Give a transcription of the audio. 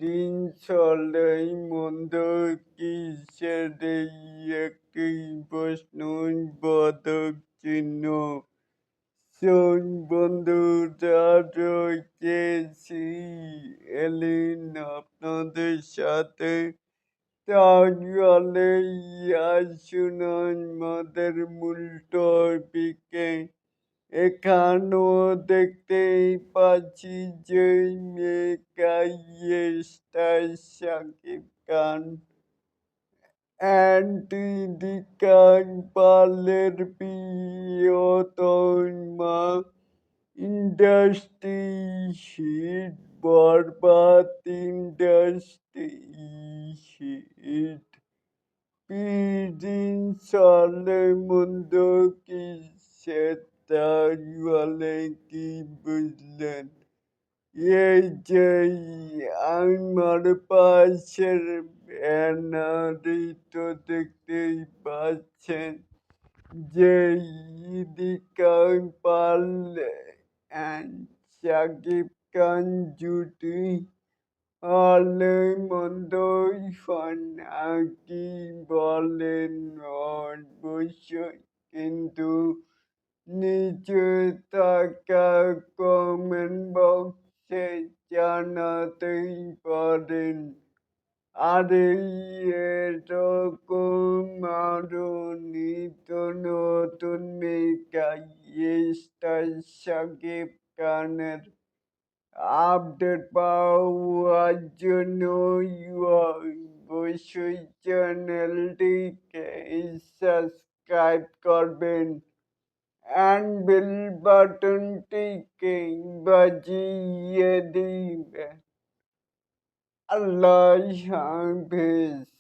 দিন চলে মন্দ কি সেটাই একটি প্রশ্নবোধক চিহ্ন। শোন বন্ধুরা রয়েছি এলেন আপনাদের সাথে, তাহলে আসুন আমাদের মূল টপিকে। এখানেও দেখতেই পাচ্ছি যে মেগা স্টার শাকিব খান অ্যান্টিদিকান পালের প্রিয়তমা ইন্ডাস্ট্রি হিট বরবাদ ইন্ডাস্ট্রি হিট পিদিন চলে মন্দ কি সেটা বলে কি বুঝলেন? এই যে আমার পাশের ব্যানারই তো দেখতেই পাচ্ছেন যে ইদিকান পাল অ্যান্ড শাকিব খান জুটি হলে মন্দই হয় না কি বলেন? অবশ্যই, কিন্তু নিচে থাকা কমেন্ট বক্সে জানাতেই পারেন। আরে এরকম আরো নিত্য নতুন মেগা স্টার শাকিব খানের আপডেট পাওয়ার জন্য অবশ্যই চ্যানেলটিকে সাবস্ক্রাইব করবেন and bell বাটনটিকে বাজিয়ে দিবেন। আল্লাহ হাফেজ।